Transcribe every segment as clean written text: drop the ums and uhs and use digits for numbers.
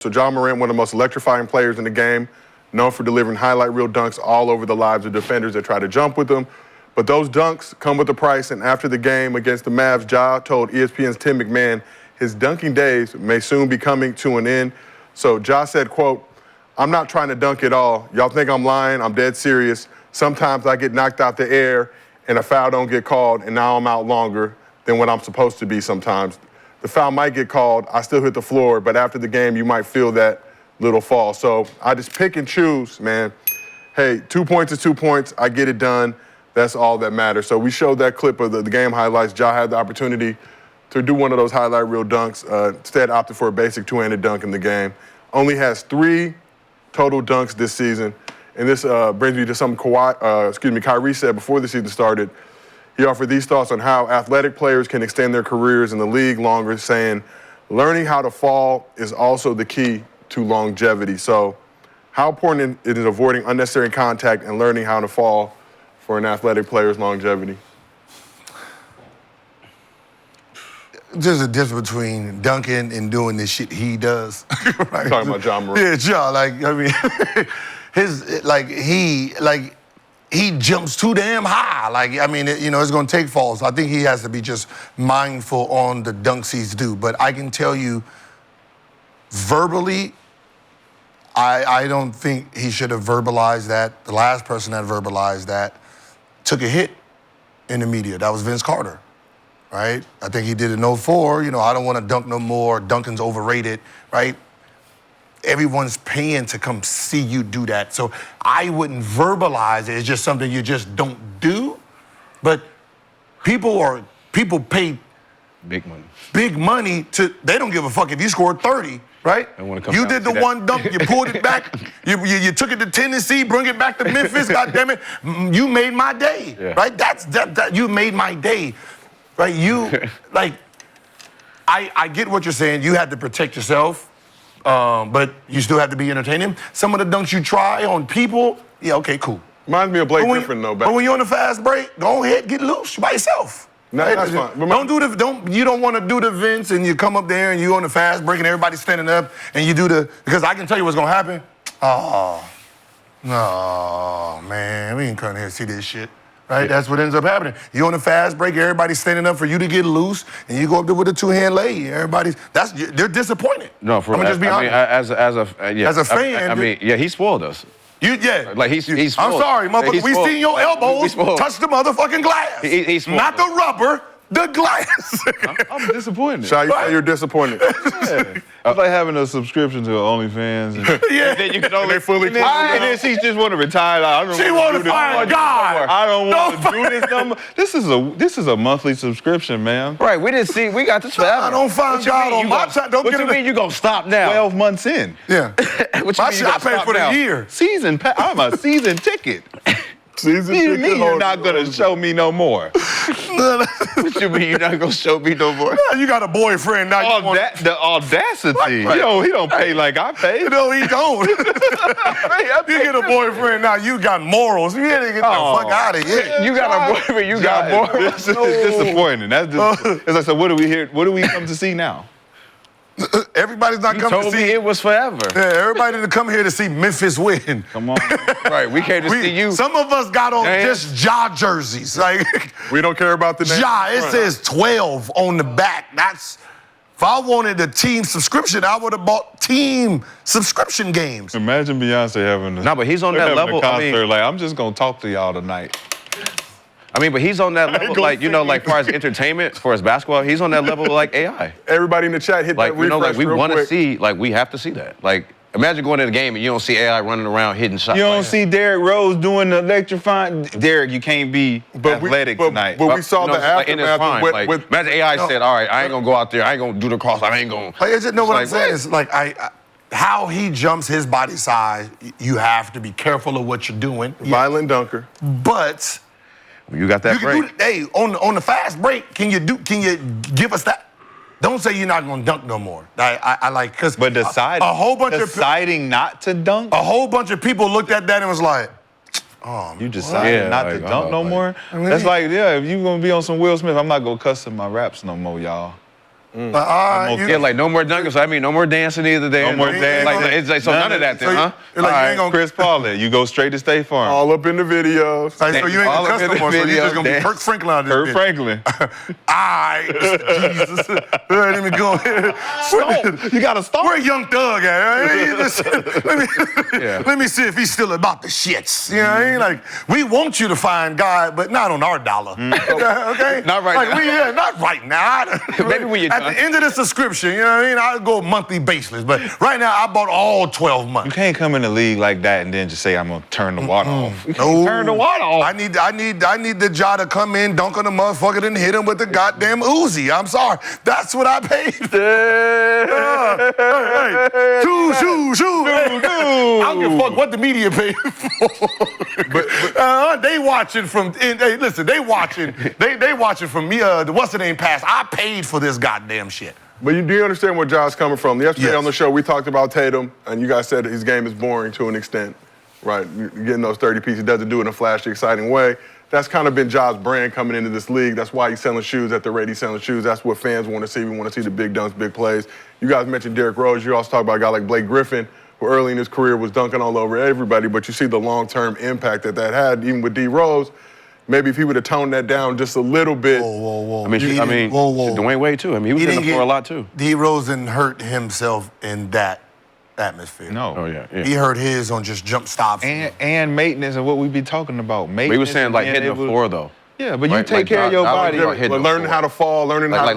So Ja Morant, one of the most electrifying players in the game, known for delivering highlight reel dunks all over the lives of defenders that try to jump with him. But those dunks come with a price, and after the game against the Mavs, Ja told ESPN's Tim McMahon his dunking days may soon be coming to an end. So Ja said, quote, "I'm not trying to dunk at all. Y'all think I'm lying? I'm dead serious. Sometimes I get knocked out the air and a foul don't get called, and now I'm out longer than what I'm supposed to be sometimes. The foul might get called, I still hit the floor, but after the game, you might feel that little fall." So I just pick and choose, man. Hey, 2 points is 2 points. I get it done. That's all that matters. So we showed that clip of the game highlights. Ja had the opportunity to do one of those highlight reel dunks. Instead, opted for a basic two-handed dunk in the game. Only has 3 total dunks this season. And this brings me to something Kyrie said before the season started. He offered these thoughts on how athletic players can extend their careers in the league longer, saying, learning how to fall is also the key to longevity. So how important it is avoiding unnecessary contact and learning how to fall for an athletic player's longevity? There's a difference between dunking and doing this shit he does. Right? Talking about Ja Morant. Yeah, Ja, like, I mean, he jumps too damn high. Like, I mean, it's gonna take falls. So I think he has to be just mindful on the dunks he's due. But I can tell you, verbally, I don't think he should have verbalized that. The last person that verbalized that took a hit in the media. That was Vince Carter, right? I think he did it in 04. I don't want to dunk no more. Dunking's overrated, right? Everyone's paying to come see you do that. So I wouldn't verbalize it. It's just something you just don't do. But people pay big money they don't give a fuck if you scored 30, right? You did the one dunk, you pulled it back, you took it to Tennessee, bring it back to Memphis, goddammit. You made my day, right? That you made my day, right? I get what you're saying. You had to protect yourself. But you still have to be entertaining. Some of the dunks you try on people, yeah, okay, cool. Reminds me of Blake Griffin, though. But when you're on a fast break, go ahead, get loose by yourself. No, that's fine. You don't want to do the Vince and you come up there and you on the fast break and everybody's standing up and you do because I can tell you what's gonna happen. Oh, no, man, we ain't coming here to see this shit. Right? That's what ends up happening. You on a fast break, everybody's standing up for you to get loose, and you go up there with a two-hand lay. They're disappointed. No, I'm just being honest. As a fan. He spoiled us. Like he's spoiled. I'm sorry, motherfucker. We seen your elbows touch the motherfucking glass. He's not the rubber. The glass. I'm disappointed. Shy, you say you're disappointed. Yeah. It's like having a subscription to OnlyFans. And then you can only fully and then she just want to retire. Like, she want to find God. I don't want to do this no more. This is a monthly subscription, man. Right, we didn't see. We got this forever. I don't find God on my time. What you mean you gonna stop now? 12 months in. Yeah. What you mean I paid for the year. Season pass. I'm a season ticket. Season You ticket mean you're holder. not gonna show me no more? What you mean you're not gonna show me no more? You got a boyfriend now. The audacity. Right. He don't pay like I pay. No, he don't. You get a boyfriend now, you got morals. You gotta get the fuck out of here. You got a boyfriend, you got more. This is disappointing. That's just, it's like, so what do we hear? What do we come to see now? Everybody's not You coming told to see me it was forever. Yeah, everybody to come here to see Memphis win. Come on. Right, we came to see you. Some of us got on just Ja jerseys. Like We don't care about the name. Ja, it says 12 on the back. If I wanted a team subscription, I would have bought team subscription games. Imagine Beyonce having a, But he's on that level. a concert like, I'm just gonna talk to y'all tonight. But he's on that level, like far as entertainment, for his basketball, he's on that level like AI. Everybody in the chat hit that refresh we real want to quick. see, we have to see that. Like, imagine going to the game and you don't see AI running around hitting shots. You don't see Derrick Rose doing the electrifying. Derrick, you can't be athletic tonight. But we saw the in his aftermath prime. with Imagine AI said, all right, I ain't gonna go out there, I ain't gonna do the cross, I ain't gonna. I just know what I'm saying. It's like how he jumps his body size. You have to be careful of what you're doing. violent dunker. But You got that break. Hey, on the fast break, can you give us that? Don't say you're not gonna dunk no more. I like because But deciding not to dunk. A whole bunch of people looked at that and was like, "Oh, You decided not to dunk no more. That's like, if you gonna be on some Will Smith, I'm not gonna cuss in my raps no more, y'all. All right, Yeah, like no more dunking. So I mean, no more dancing either. No more dancing. Like, it's like, so none of that then, huh? Like, you ain't gonna, Chris Paul, you go straight to State Farm. All up in the videos. like, so you ain't all gonna up cuss in no the more. So you video, just gonna be dance. Kirk Franklin out there. Kurt Franklin. Jesus. Let me go ahead. You gotta stop. Where Young Thug at? Yeah. Let me see if he's still about the shits. You know what I mean? Like, we want you to find God, but not on our dollar. Okay? Not right like, now. not right now. Maybe when you're At done. the end of the subscription, you know what I mean? I'll go monthly basis. But right now, I bought all 12 You months. can't come in the league like that and then just say I'm gonna turn the water off. You can't No. turn the water off. I need the jaw to come in, dunk on the motherfucker, and hit him with the goddamn Uzi. I'm sorry. That's what I paid. Hey. Shoo. I don't give a fuck what the media paid for. But they watching from. Hey, listen, they watching. They watching from me. The what's the name pass. I paid for this goddamn shit. But you do understand where Josh's coming from. Yesterday Yes. on the show, we talked about Tatum, and you guys said his game is boring to an extent, right? You're getting those 30 pieces, he doesn't do it in a flashy, exciting way. That's kind of been Josh's brand coming into this league. That's why he's selling shoes at the rate he's selling shoes. That's what fans want to see. We want to see the big dunks, big plays. You guys mentioned Derrick Rose. You also talk about a guy like Blake Griffin, who early in his career was dunking all over everybody, but you see the long-term impact that had, even with D. Rose. Maybe if he would have toned that down just a little bit. Whoa. I mean, Dwayne Wade too. I mean, he was in the floor a lot too. D. Rose didn't hurt himself in that atmosphere. No. Oh yeah. He hurt his on just jump stops. And maintenance and what we be talking about. Maintenance. But he was saying like and hitting the being able- floor though. Yeah, but you Right? take Like, care of your I body. would hitting the Learning floor. how to fall, learning how to...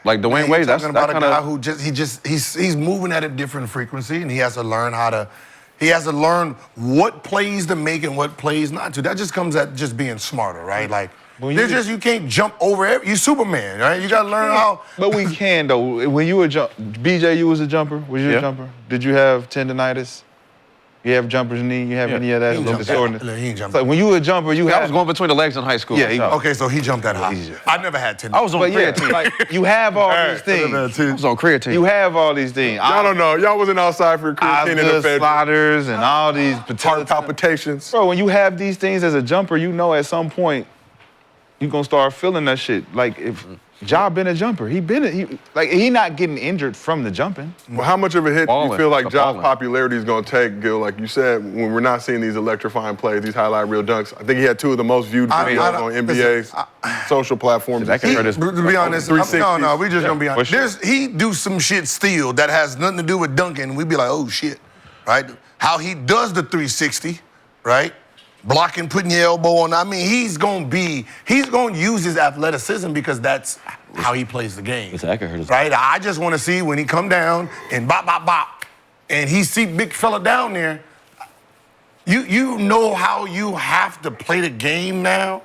Like Dwayne Man, Wade. you're That's talking that about a kind guy of. who he's moving at a different frequency, and he has to learn how to. He has to learn what plays to make and what plays not to. That just comes at just being smarter, right? Like, you can't jump over every. You Superman, right? You gotta learn how. But we can though. When you were BJ, you was a jumper. Was you Yeah. a jumper? Did you have tendonitis? You have jumper's knee? You have any of that He ain't jumped that- soreness? he ain't jumped So when you were a jumper, you I had. was going between the legs in high school. Yeah, he- myself. Okay, so he jumped that high. I never had 10. I was on But yeah, creatine. like, you have all these things. I was on creatine. You have all these things. I don't know. Y'all wasn't outside for creatine in the Osgood Fed. sliders and all these Heart palpitations. Bro, when you have these things as a jumper, you know at some point you're gonna start feeling that shit. Like if Ja been a jumper, he not getting injured from the jumping. Well, how much of a hit do you Balling. feel like The Josh's balling. popularity is going to take, Gil? Like you said, when we're not seeing these electrifying plays, these highlight reel dunks. I think he had two of the most viewed videos on NBA's social platforms. That can hurt his. To be honest, 360s. no, we just gonna be honest. For sure. He do some shit still that has nothing to do with dunking. We be like, oh shit, right? How he does the 360, right? Blocking, putting your elbow on. I mean, he's gonna use his athleticism because that's how he plays the game. That can hurt his. Right? I just want to see when he come down and bop, and he see big fella down there. You know how you have to play the game now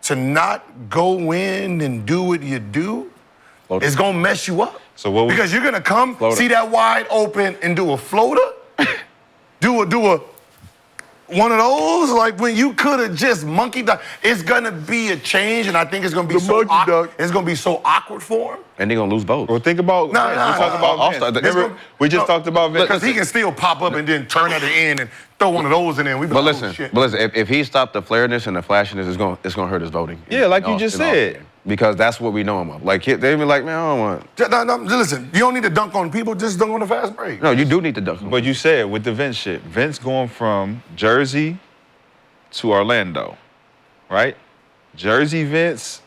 to not go in and do what you do. Floater. It's gonna mess you up. So what we- Because you're gonna come Floater. see that wide open and do a floater, do a one of those, like when you could have just monkey dunk. It's gonna be a change, and I think it's gonna be The monkey dunk. it's gonna be so awkward for him. And they're gonna lose both. Well, think about. No, we no, talked no. about Also, Vince. the- Remember, we just talked about Vince. Because he can still pop up and then turn at the end and throw one of those in there. We be But like, oh, listen, shit. if he stopped the flareness and the flashiness, it's gonna hurt his voting. Yeah, like you just said. Because that's what we know him of. Like they be like, man, I don't want. No, listen, you don't need to dunk on people, just dunk on the fast break. No, you do need to dunk him. But you said with the Vince shit, Vince going from Jersey to Orlando, right? Jersey Vince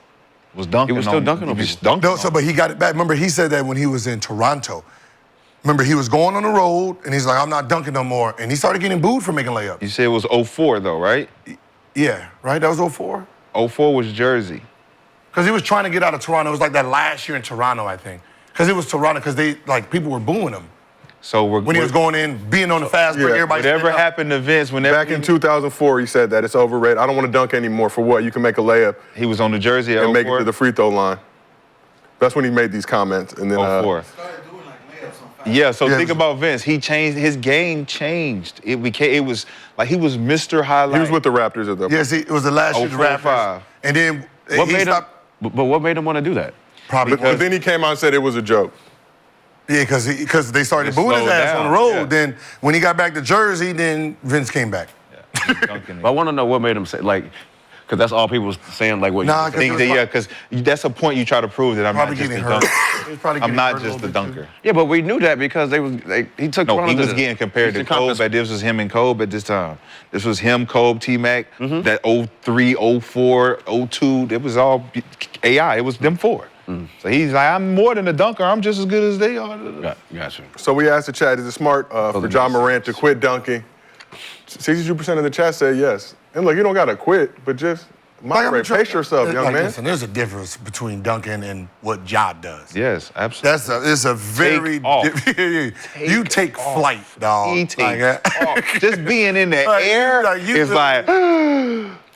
was dunking. He was still on, dunking on he was people. dunking No, on so, but he got it back. Remember, he said that when he was in Toronto. Remember, he was going on the road, and he's like, I'm not dunking no more. And he started getting booed for making layups. You said it was 04 though, right? Yeah, right? That was 04? 04 was Jersey. Because he was trying to get out of Toronto. It was like that last year in Toronto, I think. Because it was Toronto, because people were booing him. So When he was going in, being on the fast break, Yeah, everybody whatever standing up. happened to Vince, whenever Back in 2004, he said that it's overrated. I don't want to dunk anymore. For what? You can make a layup he was on the Jersey at and make it 04. to the free throw line. That's when he made these comments. And then 04. Yeah, so Yeah, think it was- about Vince. He changed, his game changed. It was like he was Mr. Highlight. he was with the Raptors at that point. Yes, it was the last year's 04, Raptors. 05. And then What he made him? stopped. But what made him want to do that? Probably But then he came out and said it was a joke. Yeah, because they started It booing his slowed ass down, on the road. yeah. Then when he got back to Jersey, then Vince came back. But I want to know what made him say, like, Because that's all people was saying, like what Nah, you 'cause think it that, was yeah, because that's a point you try to prove that I'm not probably just getting the hurt. dunker. He was probably I'm getting not hurt a just the little bit, dunker. Yeah, but we knew that because he took No, Toronto he to was the getting compared to Eastern Conference. Kobe. This was him and Kobe at this time. This was him, Kobe, T-Mac, Mm-hmm. that 03, 04, 02. It was all AI. It was them four. So he's like, I'm more than a dunker. I'm just as good as they are. Gotcha. So we asked the chat, is it smart for John Morant to quit dunking? 62% of the chat said yes. And look, you don't got to quit, but just moderate, pace yourself, young man. Listen, there's a difference between dunking and what Ja does. Yes, absolutely. It's a very off. you take flight, dog. He takes off. Just being in the Like, air like, you is just- like,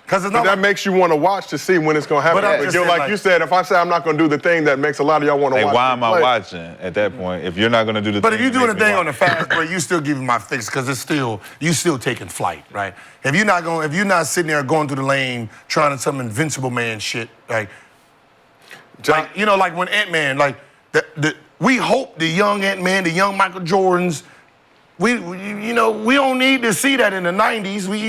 because it's But not that like, makes you want to watch to see when it's going to happen. But I'm But just Gil, saying, like you said, if I say I'm not going to do the thing that makes a lot of y'all want to like, watch why me am I play, watching at that point? If you're not going to do the But thing if you're that doing a makes me thing on the watch. fast break, you still giving my fix because it's still you still taking flight, right? If you're not sitting there going through the lane trying to some invincible man shit, like like when Ant-Man, like we hope the young Ant-Man, the young Michael Jordans, we don't need to see that in the 90s. We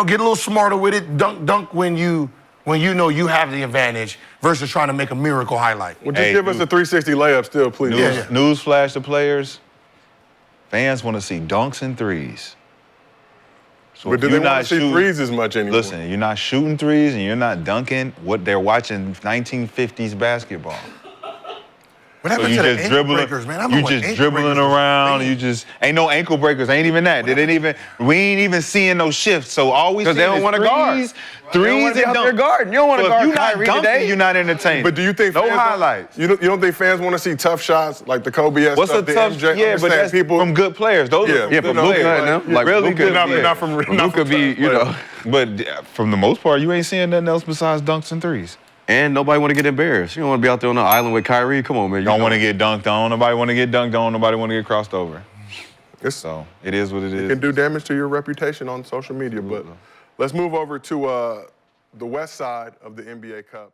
get a little smarter with it, dunk when you know you have the advantage versus trying to make a miracle highlight. well, just Hey, give us a 360 layup still, please. Newsflash to players, fans want to see dunks and threes. So But if do they you're want not to see shooting- threes as much anymore? Listen, you're not shooting threes and you're not dunking. What they're watching 1950s basketball. What So happened you to the just ankle dribbling, breakers, man? I you remember when just ankle dribbling breakers was around. big. You just ain't no ankle breakers. Ain't even that. We ain't even seeing no shifts. So all we see Because they don't is want to guard. threes, They don't threes wanna be and out there dunks. guarding. You don't wanna So guard if you're not Kyrie dunking, today. you're not entertaining. But do you think no fans highlights? You don't think fans want to see tough shots like the Kobe What's stuff, a the tough? MJ? Yeah, I'm but saying that's people from good players. Those Yeah, are from yeah, good from Luka, players. right? Like really Luka, good not players. from Luka be, But from the most part, you ain't seeing nothing else besides dunks and threes. and nobody want to get embarrassed. You don't want to be out there on the island with Kyrie. Come on, man. You don't want to get dunked on. Nobody want to get dunked on. Nobody want to get crossed over. It's- So it is what it is. can do damage to your reputation on social media. But let's move over to the west side of the NBA Cup.